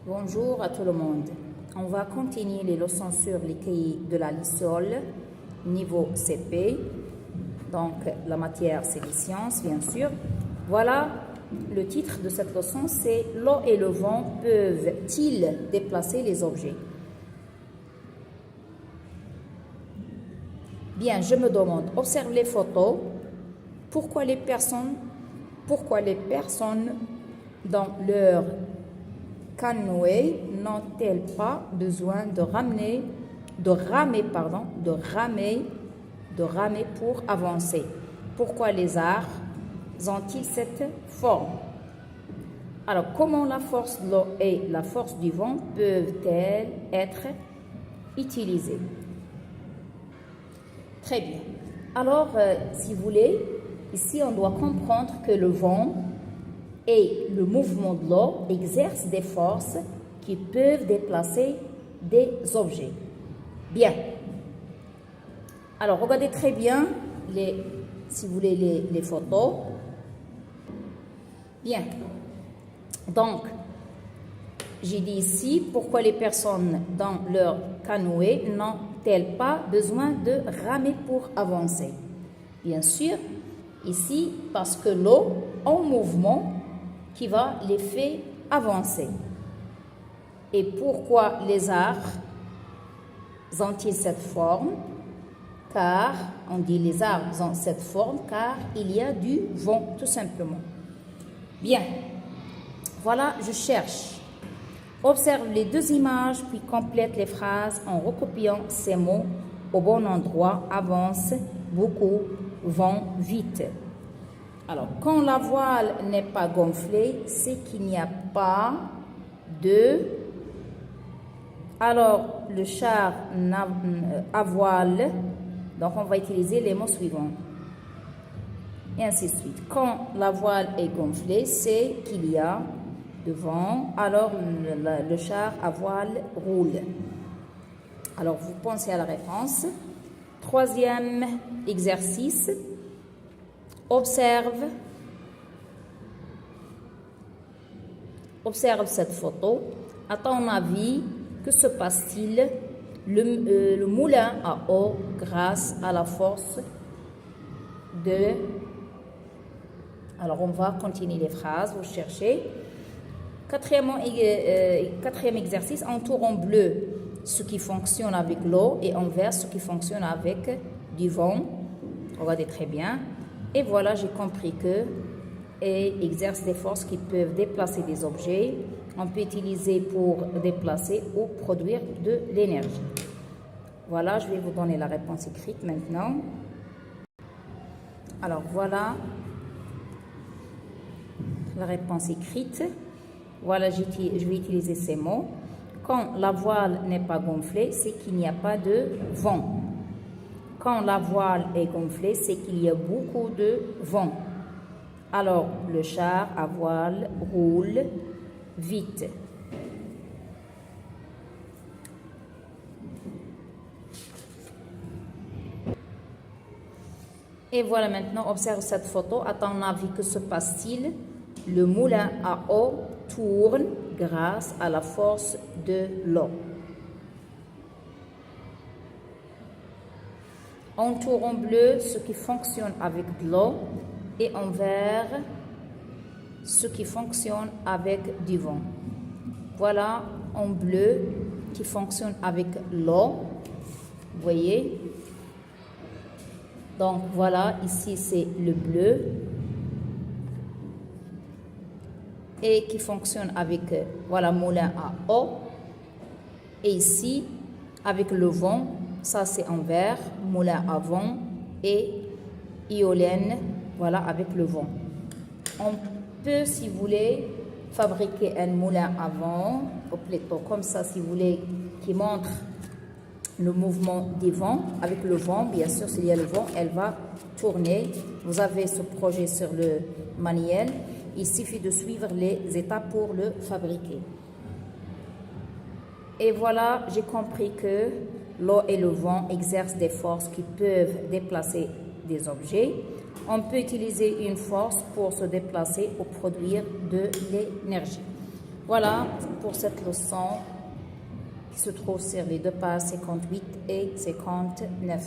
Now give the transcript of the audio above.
Bonjour à tout le monde. On va continuer les leçons sur les cahiers de la LISOL, niveau CP. Donc, la matière, c'est les sciences, bien sûr. Voilà, le titre de cette leçon, c'est « L'eau et le vent peuvent-ils déplacer les objets ?» Bien, je me demande, observe les photos. Pourquoi les personnes dans leur canoë n'ont-elles pas besoin de ramer pour avancer? Pourquoi les arbres ont-ils cette forme? Alors, comment la force de l'eau et la force du vent peuvent-elles être utilisées? Très bien. Alors, si vous voulez, ici, on doit comprendre que le vent et le mouvement de l'eau exercent des forces qui peuvent déplacer des objets. Bien. Alors, regardez très bien, si vous voulez, les photos. Bien. Donc, j'ai dit ici, pourquoi les personnes dans leur canoë n'ont-elles pas besoin de ramer pour avancer? Bien sûr, ici, parce que l'eau en mouvement qui va les faire avancer. Et pourquoi les arbres ont-ils cette forme? Car, on dit les arbres ont cette forme car il y a du vent, tout simplement. Bien, voilà, je cherche. Observe les deux images, puis complète les phrases en recopiant ces mots au bon endroit. Avance beaucoup, vent vite. Alors, quand la voile n'est pas gonflée, c'est qu'il n'y a pas de... Alors, le char à voile, donc on va utiliser les mots suivants. Et ainsi de suite. Quand la voile est gonflée, c'est qu'il y a de vent, alors le char à voile roule. Alors, vous pensez à la réponse. Troisième exercice. Observe cette photo. À ton avis, que se passe-t-il? Le moulin à eau grâce à la force de... Alors, on va continuer les phrases, vous cherchez. Quatrième exercice, entoure en bleu ce qui fonctionne avec l'eau et en vert ce qui fonctionne avec du vent. Regardez très bien. Et voilà, j'ai compris que exerce des forces qui peuvent déplacer des objets. On peut utiliser pour déplacer ou produire de l'énergie. Voilà, je vais vous donner la réponse écrite maintenant. Alors voilà la réponse écrite. Voilà, je vais utiliser ces mots. Quand la voile n'est pas gonflée, c'est qu'il n'y a pas de vent. Quand la voile est gonflée, c'est qu'il y a beaucoup de vent. Alors, le char à voile roule vite. Et voilà maintenant, observe cette photo. À ton avis, que se passe-t-il? Le moulin à eau tourne grâce à la force de l'eau. Entoure en bleu ce qui fonctionne avec de l'eau et en vert ce qui fonctionne avec du vent. Voilà en bleu qui fonctionne avec l'eau. Vous voyez? Donc voilà, ici c'est le bleu et qui fonctionne avec, voilà, moulin à eau. Et ici, avec le vent, ça c'est en vert, moulin à vent et éolienne, voilà, avec le vent. On peut, si vous voulez, fabriquer un moulin à vent, au plutôt comme ça, si vous voulez, qui montre le mouvement des vents. Avec le vent, bien sûr, s'il y a le vent, elle va tourner. Vous avez ce projet sur le manuel. Il suffit de suivre les étapes pour le fabriquer. Et voilà, j'ai compris que l'eau et le vent exercent des forces qui peuvent déplacer des objets. On peut utiliser une force pour se déplacer ou produire de l'énergie. Voilà pour cette leçon qui se trouve sur les deux pages 58 et 59.